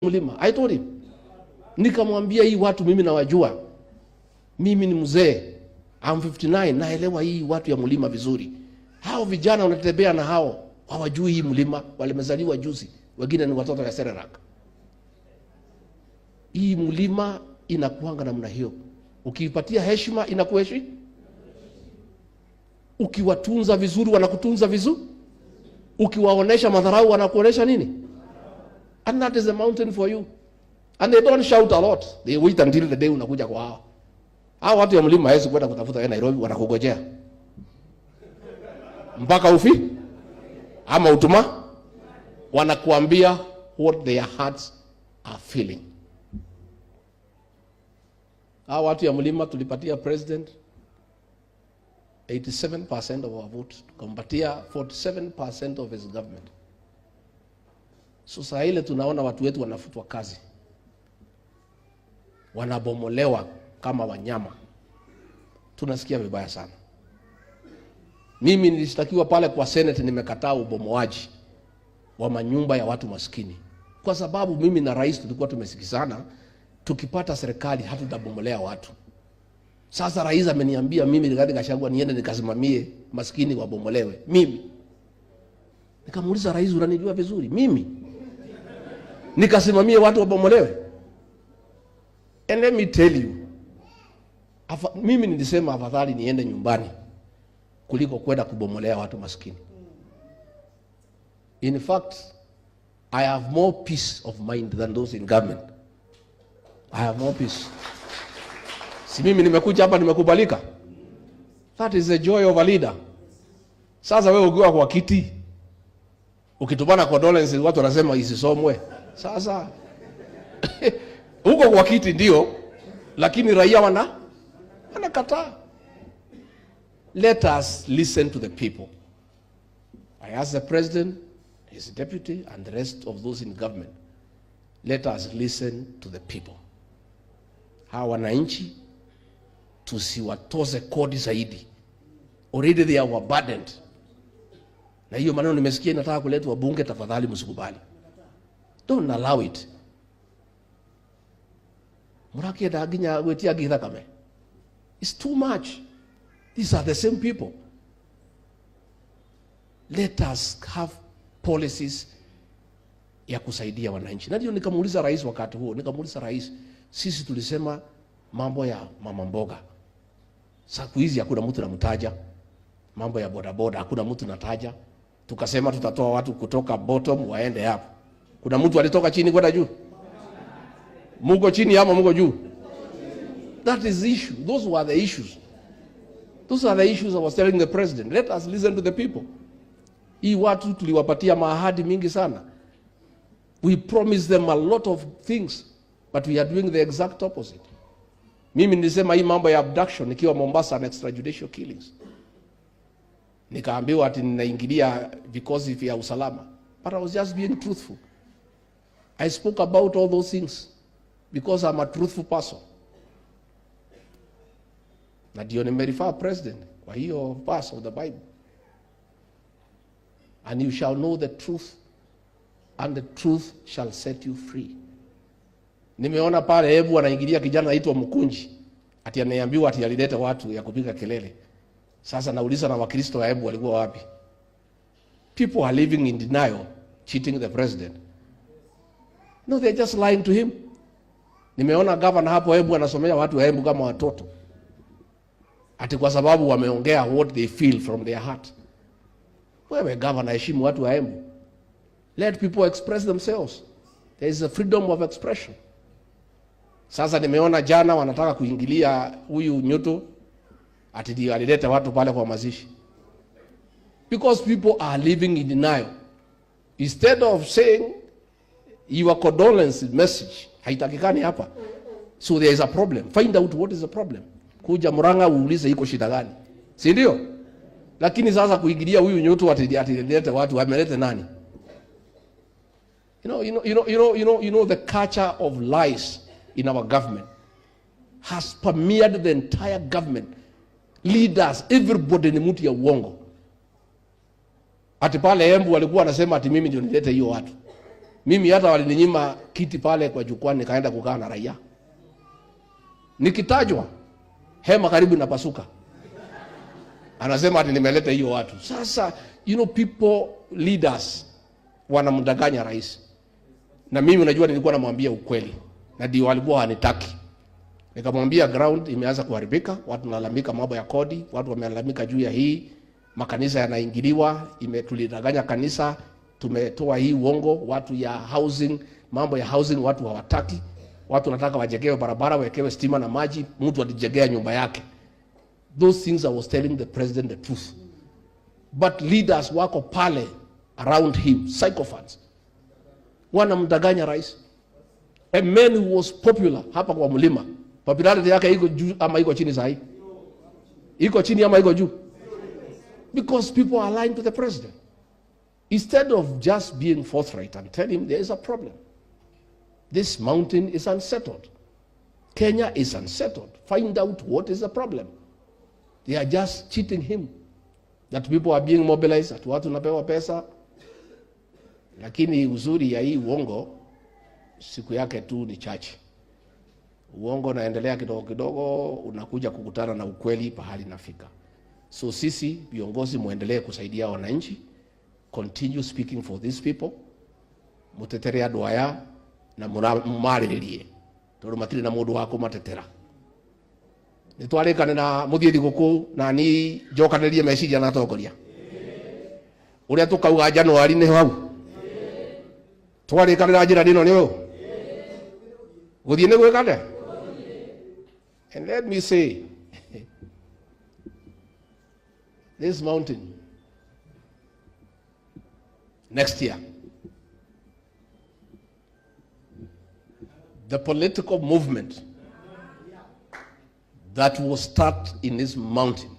mlima. I told him. Nikamwambia hii watu mimi nawajua. Mimi ni mzee. I'm 59, naelewa hii watu ya mlima vizuri. Hao vijana wanatembea na hao hawajui hii mlima, walimezaliwa juzi. Wengine ni watoto ya Serelak. Hii mlima inakuanga namna hiyo. Ukiipatia heshima inakuheshimu. Ukiwatunza vizuri wanakutunza vizuri. Ukiwaonesha madharau wanakuonesha nini? And that is a mountain for you. And they don't shout a lot. They wait until the day unakuja kwa hao. Hao watu ya mlima hawezi kwenda kutafuta wewe Nairobi, wanakugojea mpaka ufi ama utuma, wanakuambia what their hearts are feeling. Hao watu ya mlima tulipatia president 87% of our vote, tukampatia 47% of his government. So saa ile tunaona watu wetu wanafutwa kazi, wanabomolewa kama wanyama, tunasikia vibaya sana. Mimi nilishtakiwa pale kwa Senate, nimekataa ubomoaji wa manyumba ya watu maskini, kwa sababu mimi na rais tulikuwa tumesikizana, tukipata serikali hatutabomelea watu. Sasa rais ameniambia mimi Rigathi Gachagua niende nikasimamie maskini wabomolewe. Mimi nikamuuliza rais, unanijua vizuri mimi nikasimamie watu wabomolewe? And let me tell you, mimi nilisema afadhali niende nyumbani kuliko kwenda kubomolea watu maskini. In fact, I have more peace of mind than those in government. I have more peace. Si mimi nimekuja hapa nimekubalika. That is the joy of a leader. Sasa wewe ukiwa kwa kiti, ukitubana condolence watu wanasema isisomwe. Sasa uko kwa kiti ndio, lakini raia wanakataa. Let us listen to the people. I ask the president, his deputy, and the rest of those in government, let us listen to the people. Hawa wananchi tusiwatoze kodi zaidi. Already they are overburdened. Na hiyo maneno nimesikia inataka kuletwa bunge, tafadhali msikubali. Don't allow it. Muraki daginya wetia githa kame. It's too much. These are the same people. Let us have policies ya kusaidia wananchi. Na ndio nikamuuliza rais wakati huo, nikamuuliza rais, sisi tulisema mambo ya mama mboga. Siku hizi hakuna mtu anamtaja. Mambo ya bodaboda hakuna mtu anataja. Tukasema tutatoa watu kutoka bottom waende hapo. Kuna mtu alitoka chini kwenda juu? Muko chini ama muko juu? That is the issue. Those were the issues. Those are the issues I was telling the president. Let us listen to the people. Hii watu tuliwapatia maahadi mingi sana. We promised them a lot of things, but we are doing the exact opposite. Mimi nilisema hii mambo ya abduction nikiwa Mombasa and extrajudicial killings. Nikaambiwa ati ninaingilia vikosi vya usalama. But I was just being truthful. I spoke about all those things because I'm a truthful person. Na ndio nimerefer president kwa hiyo verse of the Bible. And you shall know the truth, and the truth shall set you free. Nimeona pale hebu anaingilia kijana anaitwa Mkunji, ati anaambiwa ati alileta watu ya kupiga kelele. Sasa nauliza na Wakristo wa hebu walikuwa wapi? People are living in denial, cheating the president. No, they're just lying to him. Nimeona governor hapo hebu anasomea watu hebu kama watoto. Ati kwa sababu wameongea what they feel from their heart. Wewe governor, heshimu watu wa Embu. Let people express themselves. There is a freedom of expression. Sasa nimeona jana wanataka kuingilia huyu Nyuto ati ndio alileta watu pale kwa mazishi. Because people are living in denial. Instead of saying your condolence message haitakikani hapa. So there is a problem. Find out what is the problem. Kuja Murang'a uulize iko shida gani. Si ndio? Lakini sasa kuingilia huyu Nyuto ati alileta watu, ameleta nani? You know the culture of lies in our government has permeated the entire government. Leaders, everybody ni mtu ya uongo. Ati pale Embu walikuwa wanasema ati mimi ndio nilete hiyo watu. Mimi hata walininyima kiti pale kwa jukwaa, nikaenda kukaa na raia. Nikitajwa hema karibu inapasuka. Anasema ati nimeleta hiyo watu. Sasa people leaders wanamdanganya rais. Na mimi unajua nilikuwa namwambia ukweli. Na ndio walikuwa wanitaki. Nikamwambia ground imeanza kuharibika, watu wanalalamika mambo ya kodi, watu wamelalamika juu ya hii, makanisa yanaingiliwa, tulidanganya kanisa, tumetoa hii uongo, watu ya housing, mambo ya housing watu hawataki. Watu wanataka wajengewe barabara, wawekewe stima na maji, mtu alijengea nyumba yake. Those things I was telling the president the truth. But leaders wako pale around him, psychopaths, wanamdanganya rais. A man who was popular hapa kwa mlima, popularity yake iko juu ama iko chini sahi? Iko chini ama iko juu? Because people are lying to the president. Instead of just being forthright and tell him there is a problem. This mountain is unsettled. Kenya is unsettled. Find out what is the problem. They are just cheating him. That people are being mobilized, that watu napewa pesa. Lakini uzuri ya hii uongo, siku yake tu ni chache. Uongo naendelea kidogo kidogo, unakuja kukutana na ukweli pahali nafika. So sisi viongozi muendelee kusaidia wananchi. Continue speaking for these people. Mutetere andũ aya na mumarĩrĩrie. Tondũ matiri na mũndũ wa kũmatetera. Nĩtwarĩkane na mũthie thigũkũ na ni njokanĩrie meciria na atongoria. Ũrĩa tũkauga Januari nĩ hau. Twarĩkanĩra njĩra ĩno nĩ ũũ. Gũthiĩ nĩ gwĩkane. And let me say, this mountain, next year, the political movement that will start in this mountain